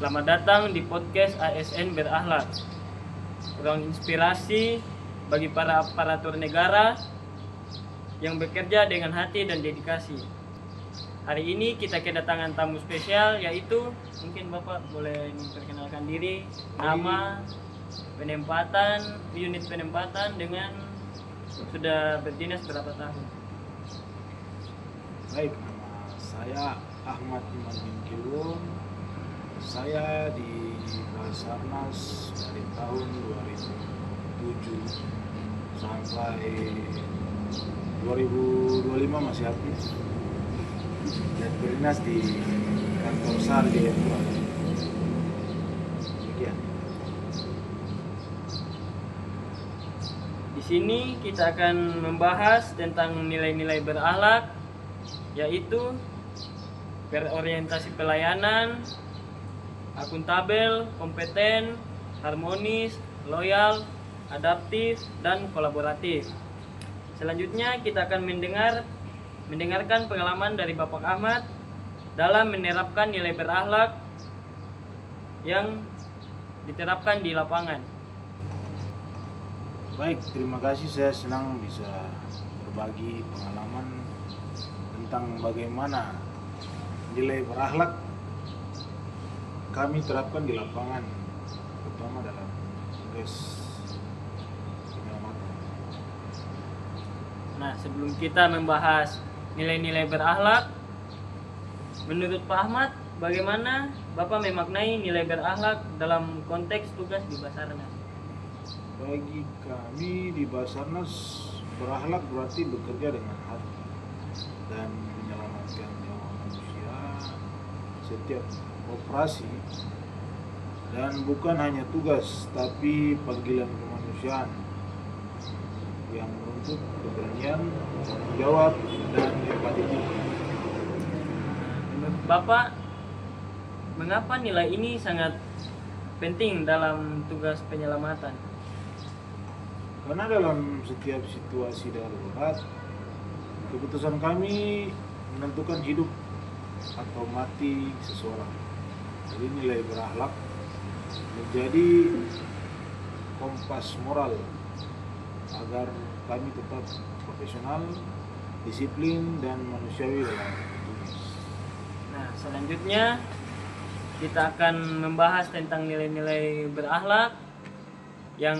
Selamat datang di podcast ASN Berakhlak. Ruang inspirasi bagi para aparatur negara yang bekerja dengan hati dan dedikasi. Hari ini kita kedatangan tamu spesial, yaitu mungkin Bapak boleh memperkenalkan diri, nama, unit penempatan dengan sudah berdinas berapa tahun. Baik, nama saya Ahmad Iman Mingkiwon. Saya di Basarnas dari tahun 2007 sampai 2025 masih aktif dan berdinas di kantor SAR di Jayapura. Demikian. Di sini kita akan membahas tentang nilai-nilai berakhlak, yaitu berorientasi pelayanan, akuntabel, kompeten, harmonis, loyal, adaptif, dan kolaboratif. Selanjutnya kita akan mendengarkan pengalaman dari Bapak Ahmad dalam menerapkan nilai berakhlak yang diterapkan di lapangan. Baik, terima kasih. Saya senang bisa berbagi pengalaman tentang bagaimana nilai berakhlak kami terapkan di lapangan, terutama dalam tugas penyelamatan. Nah, sebelum kita membahas nilai-nilai berakhlak, menurut Pak Ahmad, bagaimana Bapak memaknai nilai berakhlak dalam konteks tugas di Basarnas? Bagi kami di Basarnas, berakhlak berarti bekerja dengan hati dan menyelamatkan nyawa manusia setiap operasi, dan bukan hanya tugas tapi panggilan kemanusiaan yang menuntut keberanian, tanggung jawab, dan empati tinggi. Menurut Bapak, mengapa nilai ini sangat penting dalam tugas penyelamatan? Karena dalam setiap situasi darurat, keputusan kami menentukan hidup atau mati seseorang. Jadi nilai berakhlak menjadi kompas moral agar kami tetap profesional, disiplin, dan manusiawi dalam tugas. Nah, selanjutnya kita akan membahas tentang nilai-nilai berakhlak, yang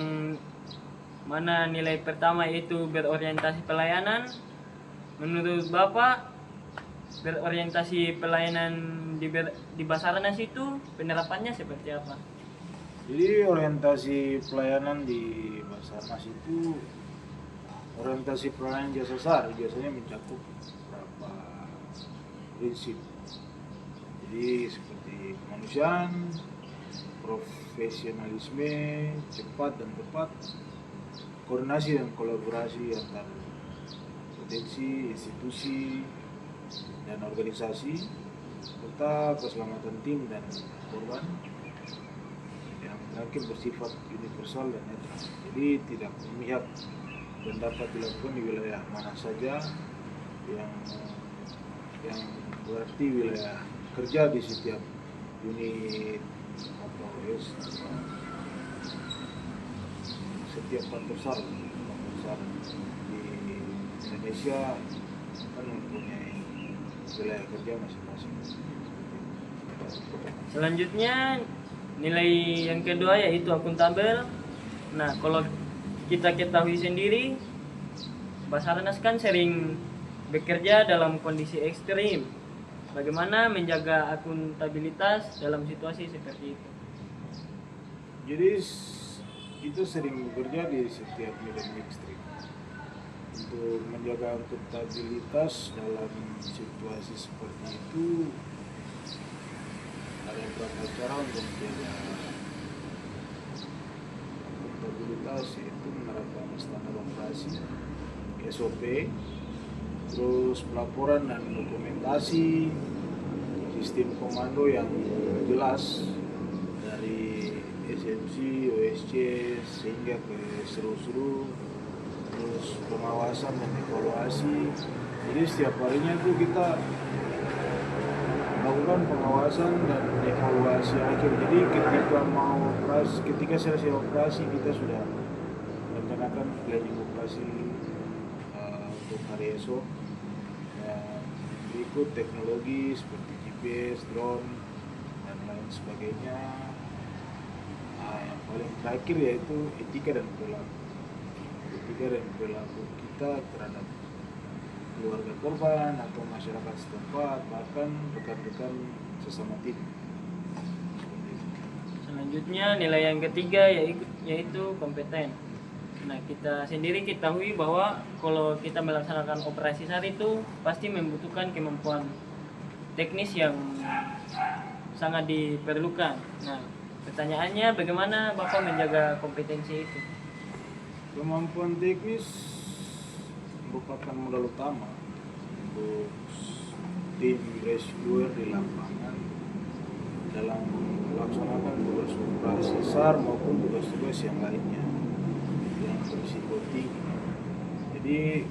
mana nilai pertama yaitu berorientasi pelayanan. Menurut Bapak, berorientasi pelayanan di Basarnas itu penerapannya seperti apa? Jadi orientasi pelayanan di Basarnas itu orientasi pelayanan jasa SAR biasanya mencakup beberapa prinsip. Jadi seperti kemanusiaan, profesionalisme, cepat dan tepat, koordinasi dan kolaborasi antar potensi, institusi, dan organisasi, serta keselamatan tim dan korban. Yang terakhir bersifat universal dan netral, jadi tidak memihak dan dapat dilakukan di wilayah mana saja, yang berarti wilayah kerja di setiap unit atau setiap kantor SAR di Indonesia kan mempunyai wilayah kerja masing-masing. Selanjutnya nilai yang kedua yaitu akuntabel. Nah, kalau kita ketahui sendiri, Basarnas kan sering bekerja dalam kondisi ekstrim. Bagaimana menjaga akuntabilitas dalam situasi seperti itu? Jadi itu sering bekerja di setiap medan ekstrim. Untuk menjaga akuntabilitas dalam situasi seperti itu ada beberapa cara untuk menjaga akuntabilitas, yaitu menerapkan standar operasi SOP, terus pelaporan dan dokumentasi, sistem komando yang jelas dari SMC, OSC sehingga ke seru-seru, terus pengawasan dan evaluasi. Jadi setiap harinya itu kita melakukan pengawasan dan evaluasi akhir. Jadi ketika selesai operasi kita sudah merencanakan planning operasi untuk hari esok. Dan berikut teknologi seperti GPS, drone, dan lain sebagainya. Yang paling terakhir yaitu etika dan perilaku kita terhadap keluarga korban atau masyarakat setempat, bahkan rekan-rekan sesama tim. Selanjutnya nilai yang ketiga yaitu kompeten. Nah, kita sendiri ketahui bahwa kalau kita melaksanakan operasi SAR itu pasti membutuhkan kemampuan teknis yang sangat diperlukan. Nah, pertanyaannya bagaimana Bapak menjaga kompetensi itu? Kemampuan teknis merupakan modal utama untuk tim rescuer di lapangan dalam melaksanakan tugas operasi SAR maupun tugas-tugas yang lainnya yang berisiko tinggi. Jadi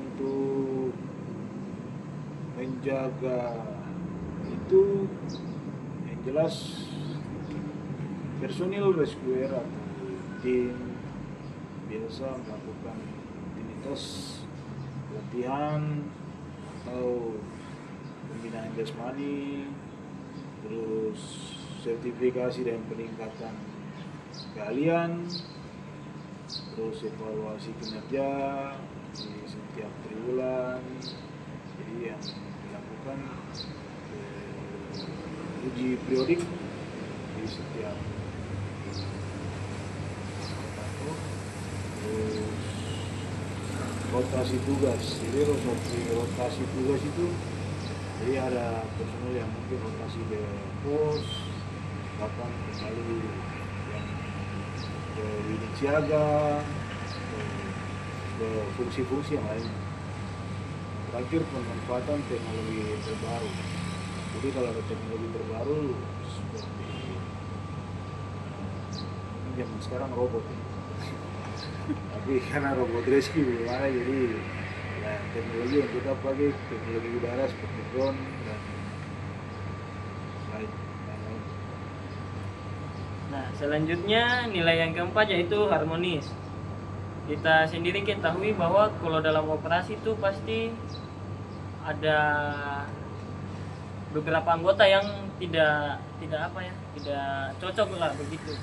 untuk menjaga itu yang jelas personil rescuer atau tim biasa melakukan aktivitas latihan atau pembinaan jasmani, terus sertifikasi dan peningkatan keahlian, terus evaluasi kinerja di setiap triwulan. Jadi yang dilakukan uji periodik di setiap tahun, terus rotasi tugas. Jadi rotasi tugas itu jadi ada personel yang mungkin rotasi ke pos, bahkan kembali yang ke unit siaga, ke fungsi-fungsi yang lain. Terakhir pemanfaatan teknologi terbaru. Jadi kalau ada teknologi terbaru seperti ini zaman sekarang robot ya. Tapi karena robot rescue belum ada, jadi ya, teknologi yang kita pakai teknologi udara seperti drone dan lain. Nah, selanjutnya nilai yang keempat yaitu harmonis. Kita sendiri ketahui bahwa kalau dalam operasi itu pasti ada beberapa anggota yang tidak cocok lah begitu.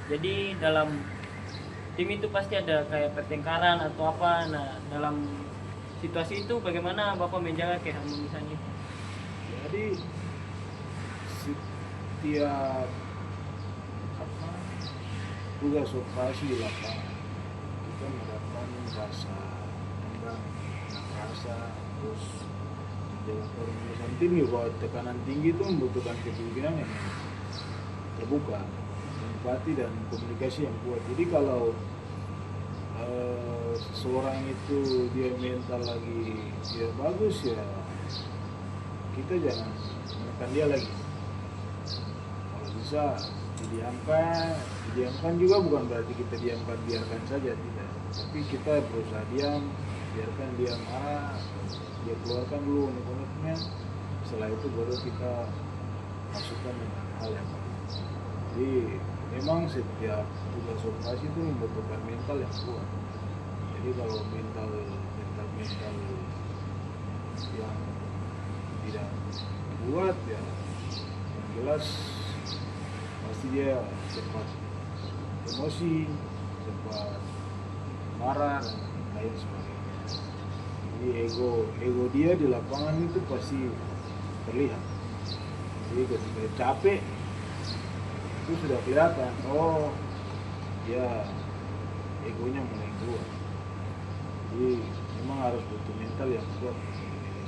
Jadi dalam tim itu pasti ada kayak pertengkaran atau apa. Nah, dalam situasi itu bagaimana Bapak menjaga keharmonisan itu? Jadi setiap tugas operasi di lapangan kita menerapkan rasa tenggang, rasa, terus menjaga keharmonisan tim. Bahwa tekanan tinggi itu membutuhkan kepemimpinan yang terbuka, empati dan komunikasi yang kuat. Jadi kalau seseorang itu dia mental lagi tidak bagus, ya kita jangan menekan dia lagi. Kalau bisa didiamkan juga bukan berarti kita biarkan saja, tidak. Tapi kita berusaha diam, biarkan dia marah, dia keluarkan dulu unek-uneknya. Setelah itu baru kita masukkan dengan hal yang baik. Jadi memang setiap tugas operasi itu membutuhkan mental yang kuat. Jadi kalau mental yang tidak kuat, ya yang jelas pasti dia cepat emosi, cepat marah dan lain sebagainya. Jadi ego dia di lapangan itu pasti terlihat. Jadi ketika capek itu sudah kelihatan, oh ya egonya mulai keluar. Jadi memang harus butuh mental yang kuat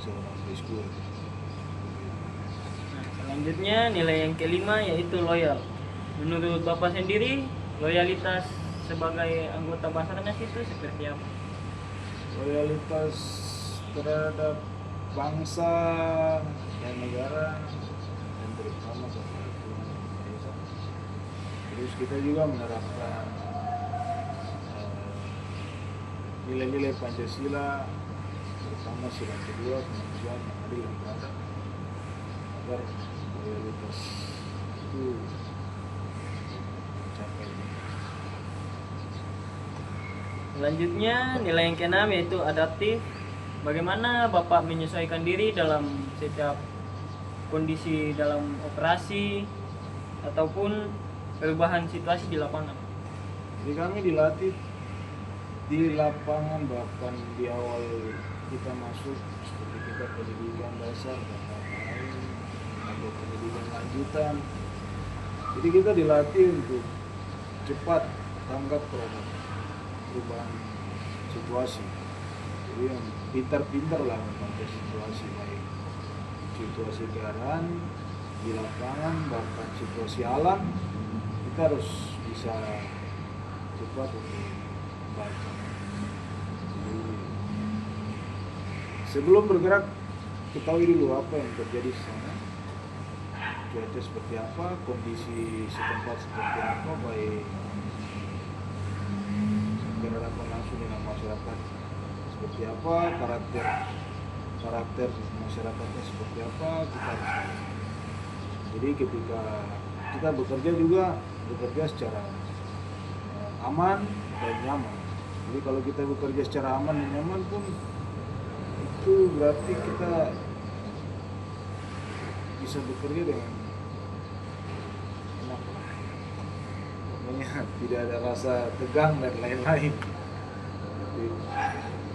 seorang rescuer. Nah, selanjutnya nilai yang kelima yaitu loyal. Menurut Bapak sendiri, loyalitas sebagai anggota Basarnas itu seperti apa? Loyalitas terhadap bangsa dan negara dan terutama kepada Tuhan dan Maha. Terus kita juga menerapkan nilai-nilai Pancasila, terutama sila kedua, kemanusiaan yang adil dan beradab. agar loyalitas itu mencapai. Selanjutnya nilai yang keenam yaitu adaptif. Bagaimana Bapak menyesuaikan diri dalam setiap kondisi dalam operasi ataupun perubahan situasi di lapangan? Jadi kami dilatih di lapangan, bahkan di awal kita masuk seperti kita pendidikan dasar dan lain-lain atau pendidikan lanjutan. Jadi kita dilatih untuk cepat tanggap terhadap perubahan situasi. Jadi yang pintar-pintar lah memantau situasi, baik situasi keadaan di lapangan bahkan situasi alam, kita harus bisa cepat untuk membaca. Jadi, sebelum bergerak ketahui dulu apa yang terjadi di sana, cuaca seperti apa, kondisi setempat seperti apa, baik berhadapan langsung dengan masyarakat seperti apa, karakter masyarakatnya seperti apa, kita harus tahu. Jadi ketika kita bekerja juga bekerja secara aman dan nyaman. Jadi kalau kita bekerja secara aman dan nyaman pun itu berarti kita bisa bekerja dengan enak. Pokoknya tidak ada rasa tegang dan lain-lain.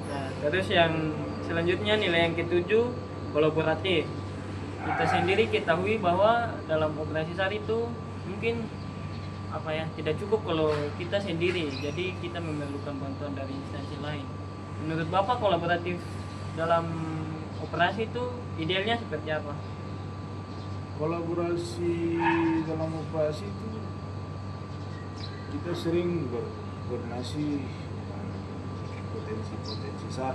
Nah, terus yang selanjutnya nilai yang ketujuh, kolaboratif. Kita sendiri ketahui bahwa dalam operasi SAR itu mungkin tidak cukup kalau kita sendiri, jadi kita memerlukan bantuan dari instansi lain. Menurut Bapak, kolaboratif dalam operasi itu idealnya seperti apa? Kolaborasi dalam operasi itu kita sering berkoordinasi dengan potensi-potensi SAR,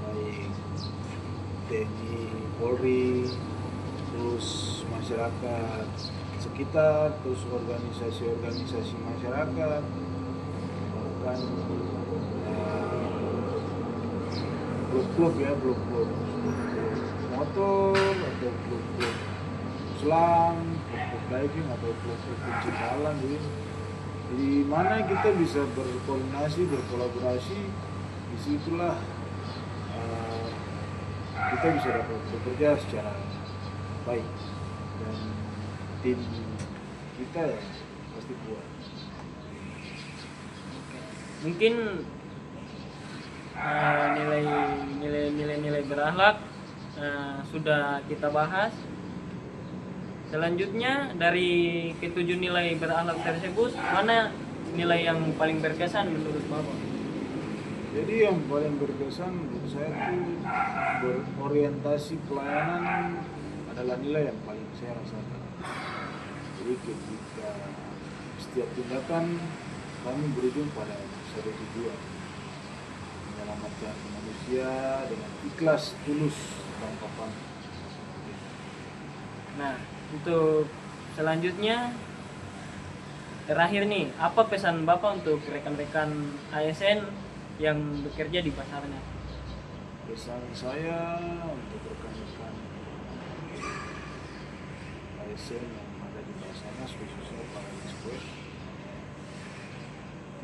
baik TNI, Polri, terus masyarakat sekitar, terus organisasi-organisasi masyarakat, bahkan blok-blok motor atau blok-blok selang, blok-blok diving atau blok-blok pencinta alam gitu. Di mana kita bisa berkoordinasi, berkolaborasi, disitulah kita bisa dapat bekerja secara baik dan tim kita ya pasti kuat. Mungkin nilai berakhlak sudah kita bahas. Selanjutnya dari ketujuh nilai berakhlak tersebut, mana nilai yang paling berkesan menurut Bapak? Jadi yang paling berkesan menurut saya itu berorientasi pelayanan adalah nilai yang paling saya rasakan. Jadi ketika setiap tindakan kami berujung pada satu tujuan, menyelamatkan manusia dengan ikhlas, tulus, tanpa pamrih. Nah, untuk selanjutnya terakhir nih, apa pesan Bapak untuk rekan-rekan ASN yang bekerja di Basarnas? Pesan saya untuk rekan-rekan ASN yang ada di Basarnas, khususnya para squad,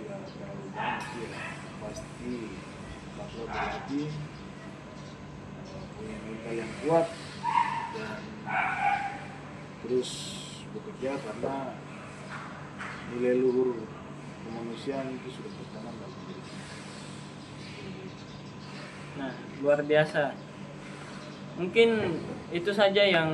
tidak terlalu banyak ya, pasti bakal berlatih, punya mental yang kuat dan terus bekerja karena nilai luhur kemanusiaan itu sudah tertanam dalam diri. Nah, luar biasa. Mungkin itu saja yang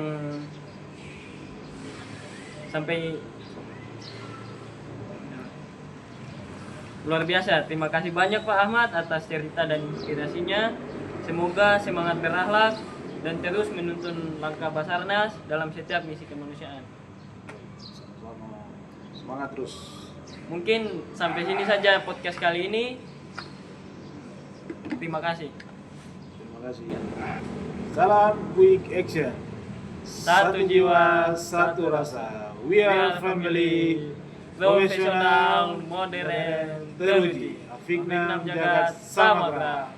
luar biasa. Terima kasih banyak Pak Ahmad atas cerita dan inspirasinya. Semoga semangat berakhlak dan terus menuntun langkah Basarnas dalam setiap misi kemanusiaan. Sama-sama, semangat terus. Mungkin sampai sini saja podcast kali ini. Terima kasih. Terima kasih. Salam quick action. Satu jiwa, satu rasa. We are family. Profesional, modern, teruji. Afikna Jagat Samagra.